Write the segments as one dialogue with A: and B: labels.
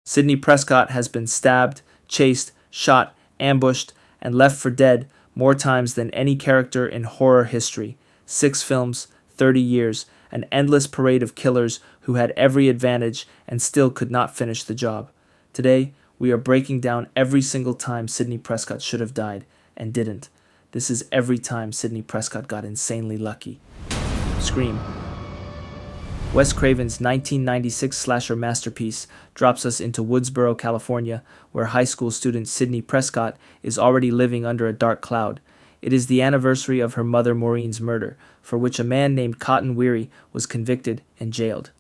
A: Sidney Prescott has been stabbed, chased, shot, ambushed, and left for dead more times than any character in horror history. 6 films, 30 years, an endless parade of killers who had every advantage and still could not finish the job. Today, we are breaking down every single time Sidney Prescott should have died and didn't. This is every time Sidney Prescott got insanely lucky. Scream. Wes Craven's 1996 slasher masterpiece drops us into Woodsboro, California, where high school student Sidney Prescott is already living under a dark cloud. It is the anniversary of her mother Maureen's murder, for which a man named Cotton Weary was convicted and jailed.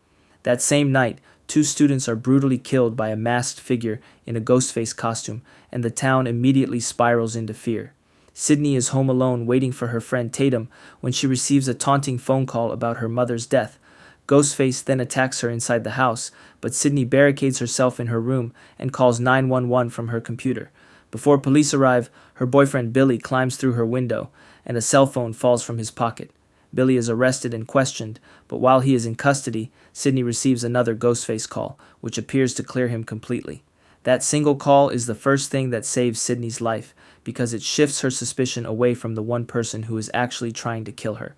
A: That same night, 2 students are brutally killed by a masked figure in a Ghostface costume, and the town immediately spirals into fear. Sidney is home alone waiting for her friend Tatum when she receives a taunting phone call about her mother's death. Ghostface then attacks her inside the house, but Sidney barricades herself in her room and calls 911 from her computer. Before police arrive, her boyfriend Billy climbs through her window, and a cell phone falls from his pocket. Billy is arrested and questioned, but while he is in custody, Sidney receives another Ghostface call, which appears to clear him completely. That single call is the first thing that saves Sidney's life, because it shifts her suspicion away from the one person who is actually trying to kill her.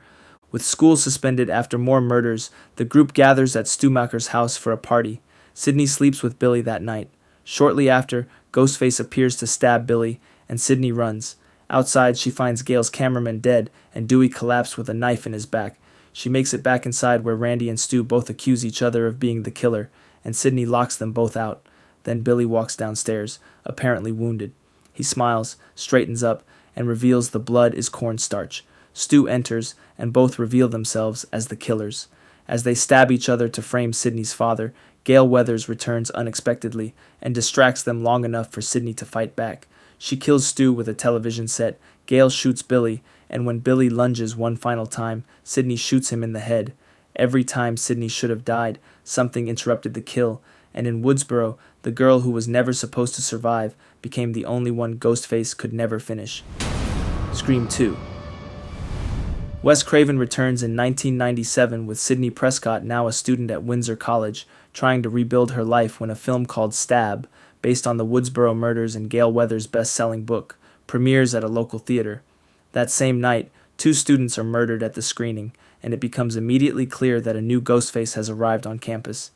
A: With school suspended after more murders, the group gathers at Stumacher's house for a party. Sidney sleeps with Billy that night. Shortly after, Ghostface appears to stab Billy, and Sidney runs. Outside, she finds Gail's cameraman dead, and Dewey collapsed with a knife in his back. She makes it back inside where Randy and Stu both accuse each other of being the killer, and Sidney locks them both out. Then Billy walks downstairs, apparently wounded. He smiles, straightens up, and reveals the blood is cornstarch. Stu enters, and both reveal themselves as the killers. As they stab each other to frame Sidney's father, Gail Weathers returns unexpectedly and distracts them long enough for Sidney to fight back. She kills Stu with a television set, Gail shoots Billy, and when Billy lunges one final time, Sidney shoots him in the head. Every time Sidney should have died, something interrupted the kill, and in Woodsboro, the girl who was never supposed to survive became the only one Ghostface could never finish. Scream 2. Wes Craven returns in 1997 with Sidney Prescott, now a student at Windsor College, trying to rebuild her life when a film called Stab, based on the Woodsboro murders and Gail Weathers' best-selling book, premieres at a local theater. That same night, 2 students are murdered at the screening, and it becomes immediately clear that a new Ghostface has arrived on campus.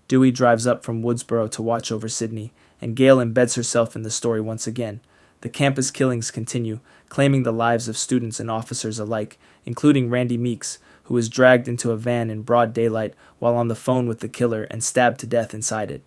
A: Dewey drives up from Woodsboro to watch over Sidney, and Gail embeds herself in the story once again. The campus killings continue, claiming the lives of students and officers alike, including Randy Meeks, who was dragged into a van in broad daylight while on the phone with the killer and stabbed to death inside it.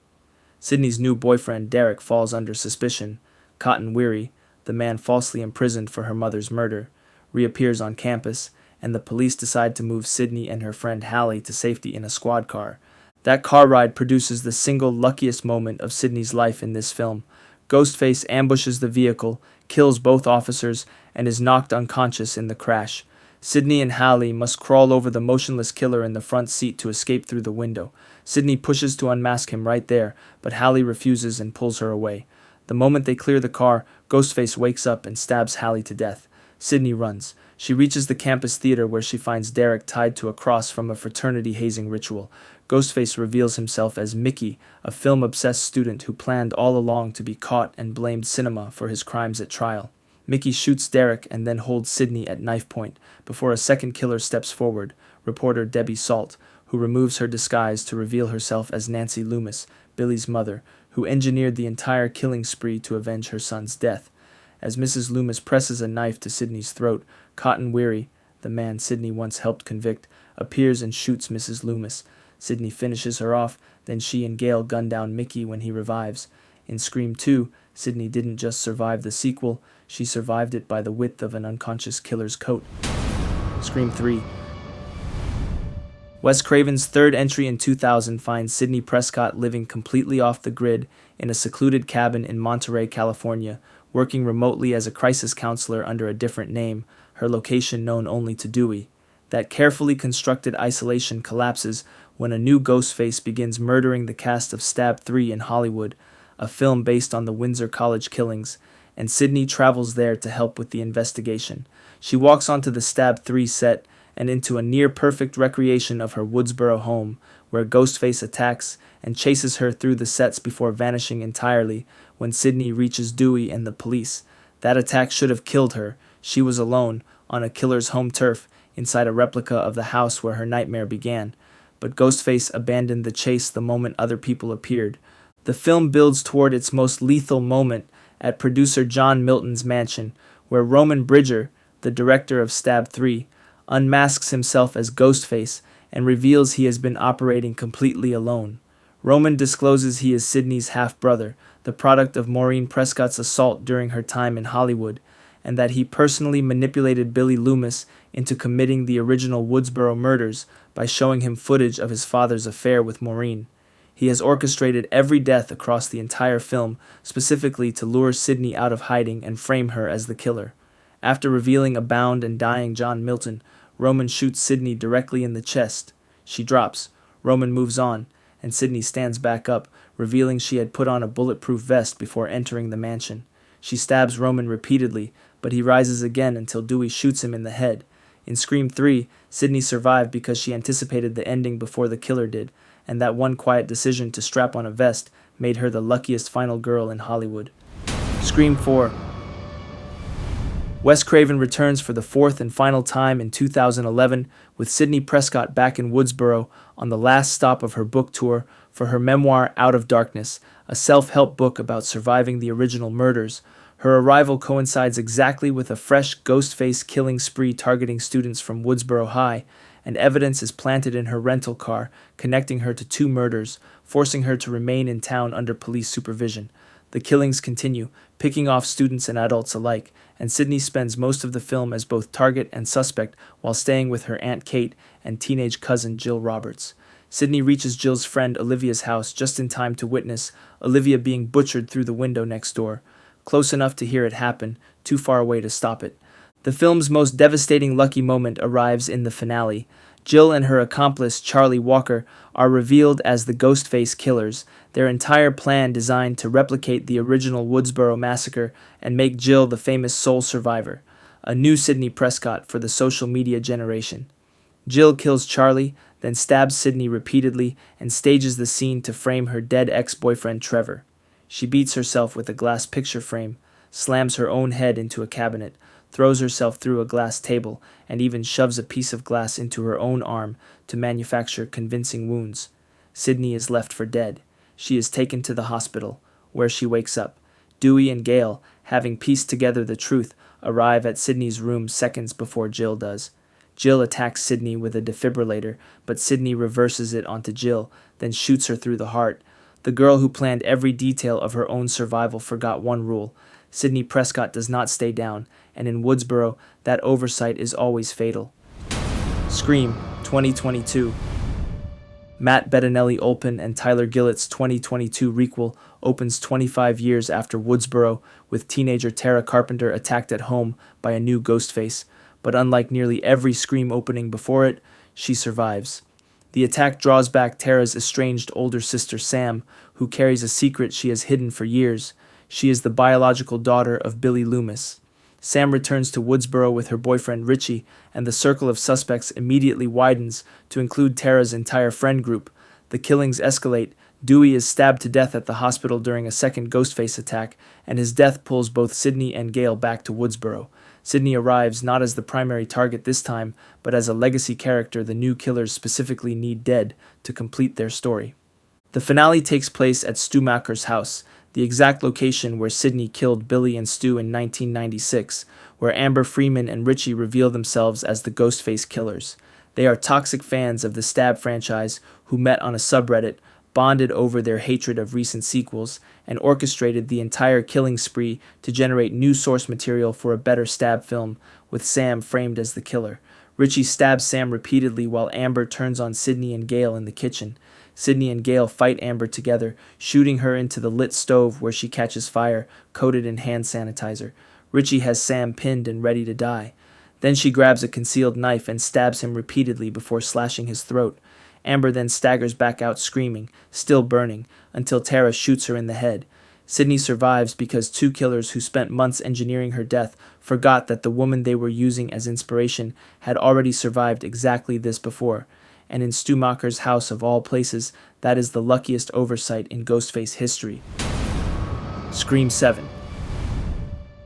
A: Sidney's new boyfriend, Derek, falls under suspicion. Cotton Weary, the man falsely imprisoned for her mother's murder, reappears on campus, and the police decide to move Sidney and her friend Hallie to safety in a squad car. That car ride produces the single luckiest moment of Sidney's life in this film. Ghostface ambushes the vehicle, kills both officers, and is knocked unconscious in the crash. Sidney and Hallie must crawl over the motionless killer in the front seat to escape through the window. Sidney pushes to unmask him right there, but Hallie refuses and pulls her away. The moment they clear the car, Ghostface wakes up and stabs Hallie to death. Sidney runs. She reaches the campus theater where she finds Derek tied to a cross from a fraternity hazing ritual. Ghostface reveals himself as Mickey, a film-obsessed student who planned all along to be caught and blamed cinema for his crimes at trial. Mickey shoots Derek and then holds Sidney at knife point before a second killer steps forward, reporter Debbie Salt, who removes her disguise to reveal herself as Nancy Loomis, Billy's mother, who engineered the entire killing spree to avenge her son's death. As Mrs. Loomis presses a knife to Sidney's throat, Cotton Weary, the man Sidney once helped convict, appears and shoots Mrs. Loomis. Sidney finishes her off, then she and Gail gun down Mickey when he revives. In Scream 2, Sidney didn't just survive the sequel, she survived it by the width of an unconscious killer's coat. Scream 3. Wes Craven's third entry in 2000 finds Sidney Prescott living completely off the grid in a secluded cabin in Monterey, California, working remotely as a crisis counselor under a different name, her location known only to Dewey. That carefully constructed isolation collapses when a new Ghostface begins murdering the cast of Stab 3 in Hollywood, a film based on the Windsor College killings, and Sidney travels there to help with the investigation. She walks onto the Stab 3 set and into a near-perfect recreation of her Woodsboro home, where Ghostface attacks and chases her through the sets before vanishing entirely when Sidney reaches Dewey and the police. That attack should have killed her. She was alone, on a killer's home turf, inside a replica of the house where her nightmare began. But Ghostface abandoned the chase the moment other people appeared. The film builds toward its most lethal moment at producer John Milton's mansion, where Roman Bridger, the director of Stab 3, unmasks himself as Ghostface and reveals he has been operating completely alone. Roman discloses he is Sidney's half-brother, the product of Maureen Prescott's assault during her time in Hollywood, and that he personally manipulated Billy Loomis into committing the original Woodsboro murders by showing him footage of his father's affair with Maureen. He has orchestrated every death across the entire film, specifically to lure Sidney out of hiding and frame her as the killer. After revealing a bound and dying John Milton, Roman shoots Sidney directly in the chest. She drops. Roman moves on, and Sidney stands back up, revealing she had put on a bulletproof vest before entering the mansion. She stabs Roman repeatedly, but he rises again until Dewey shoots him in the head. In Scream 3, Sidney survived because she anticipated the ending before the killer did, and that one quiet decision to strap on a vest made her the luckiest final girl in Hollywood. Scream 4. Wes Craven returns for the fourth and final time in 2011 with Sidney Prescott back in Woodsboro on the last stop of her book tour for her memoir Out of Darkness, a self-help book about surviving the original murders. Her arrival coincides exactly with a fresh Ghostface killing spree targeting students from Woodsboro High, and evidence is planted in her rental car, connecting her to 2 murders, forcing her to remain in town under police supervision. The killings continue, picking off students and adults alike, and Sidney spends most of the film as both target and suspect while staying with her Aunt Kate and teenage cousin Jill Roberts. Sidney reaches Jill's friend Olivia's house just in time to witness Olivia being butchered through the window next door. Close enough to hear it happen, too far away to stop it. The film's most devastating lucky moment arrives in the finale. Jill and her accomplice, Charlie Walker, are revealed as the Ghostface killers, their entire plan designed to replicate the original Woodsboro massacre and make Jill the famous sole survivor, a new Sidney Prescott for the social media generation. Jill kills Charlie, then stabs Sidney repeatedly and stages the scene to frame her dead ex-boyfriend Trevor. She beats herself with a glass picture frame, slams her own head into a cabinet, throws herself through a glass table, and even shoves a piece of glass into her own arm to manufacture convincing wounds. Sidney is left for dead. She is taken to the hospital, where she wakes up. Dewey and Gale, having pieced together the truth, arrive at Sidney's room seconds before Jill does. Jill attacks Sidney with a defibrillator, but Sidney reverses it onto Jill, then shoots her through the heart. The girl who planned every detail of her own survival forgot one rule. Sidney Prescott does not stay down, and in Woodsboro, that oversight is always fatal. Scream, 2022. Matt Bettinelli-Olpin and Tyler Gillett's 2022 requel opens 25 years after Woodsboro, with teenager Tara Carpenter attacked at home by a new Ghostface, but unlike nearly every Scream opening before it, she survives. The attack draws back Tara's estranged older sister Sam, who carries a secret she has hidden for years. She is the biological daughter of Billy Loomis. Sam returns to Woodsboro with her boyfriend Richie, and the circle of suspects immediately widens to include Tara's entire friend group. The killings escalate. Dewey is stabbed to death at the hospital during a second Ghostface attack, and his death pulls both Sidney and Gale back to Woodsboro. Sidney arrives not as the primary target this time, but as a legacy character the new killers specifically need dead to complete their story. The finale takes place at Stu Macher's house, the exact location where Sidney killed Billy and Stu in 1996, where Amber Freeman and Richie reveal themselves as the Ghostface killers. They are toxic fans of the Stab franchise who met on a subreddit, bonded over their hatred of recent sequels, and orchestrated the entire killing spree to generate new source material for a better Stab film, with Sam framed as the killer. Richie stabs Sam repeatedly while Amber turns on Sidney and Gale in the kitchen. Sidney and Gale fight Amber together, shooting her into the lit stove where she catches fire, coated in hand sanitizer. Richie has Sam pinned and ready to die. Then she grabs a concealed knife and stabs him repeatedly before slashing his throat. Amber then staggers back out screaming, still burning, until Tara shoots her in the head. Sidney survives because 2 killers who spent months engineering her death forgot that the woman they were using as inspiration had already survived exactly this before. and in Stumacher's house of all places, that is the luckiest oversight in Ghostface history. Scream 7.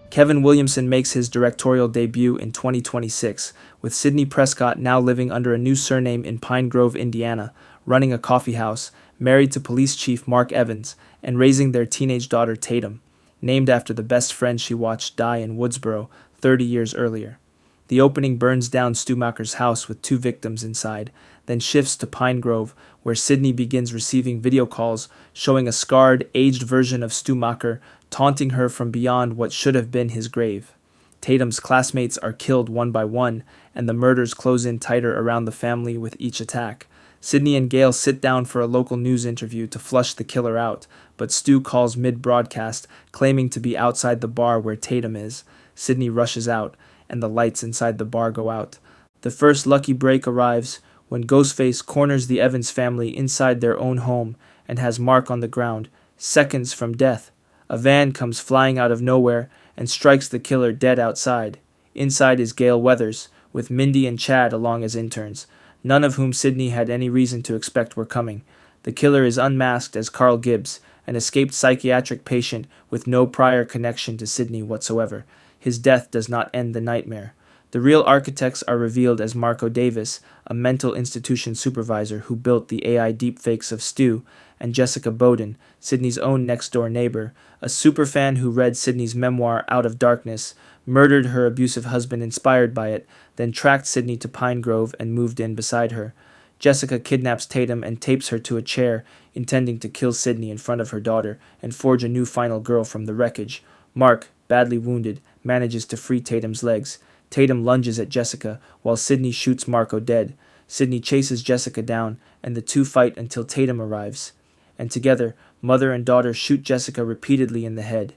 A: Kevin Williamson makes his directorial debut in 2026, with Sidney Prescott now living under a new surname in Pine Grove, Indiana, running a coffee house, married to police chief Mark Evans, and raising their teenage daughter Tatum, named after the best friend she watched die in Woodsboro 30 years earlier. The opening burns down Stumacher's house with 2 victims inside, then shifts to Pine Grove, where Sidney begins receiving video calls showing a scarred, aged version of Stumacher taunting her from beyond what should have been his grave. Tatum's classmates are killed one by one, and the murders close in tighter around the family with each attack. Sidney and Gail sit down for a local news interview to flush the killer out, but Stu calls mid-broadcast, claiming to be outside the bar where Tatum is. Sidney rushes out, and the lights inside the bar go out. The first lucky break arrives when Ghostface corners the Evans family inside their own home and has Mark on the ground, seconds from death. A van comes flying out of nowhere and strikes the killer dead outside. Inside is Gail Weathers, with Mindy and Chad along as interns, none of whom Sidney had any reason to expect were coming. The killer is unmasked as Carl Gibbs, an escaped psychiatric patient with no prior connection to Sidney whatsoever. His death does not end the nightmare. The real architects are revealed as Marco Davis, a mental institution supervisor who built the AI deepfakes of Stu, and Jessica Bowden, Sidney's own next-door neighbor, a superfan who read Sidney's memoir Out of Darkness, murdered her abusive husband inspired by it, then tracked Sidney to Pine Grove and moved in beside her. Jessica kidnaps Tatum and tapes her to a chair, intending to kill Sidney in front of her daughter and forge a new final girl from the wreckage. Mark, badly wounded, manages to free Tatum's legs. Tatum lunges at Jessica, while Sidney shoots Marco dead. Sidney chases Jessica down, and the two fight until Tatum arrives. And together, mother and daughter shoot Jessica repeatedly in the head.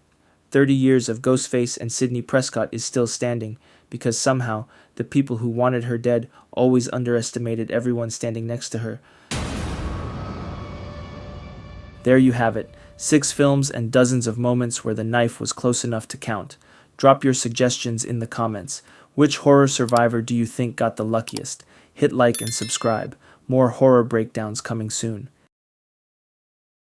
A: 30 years of Ghostface and Sidney Prescott is still standing, because somehow, the people who wanted her dead always underestimated everyone standing next to her. There you have it, 6 films and dozens of moments where the knife was close enough to count. Drop your suggestions in the comments. Which horror survivor do you think got the luckiest? Hit like and subscribe. More horror breakdowns coming soon.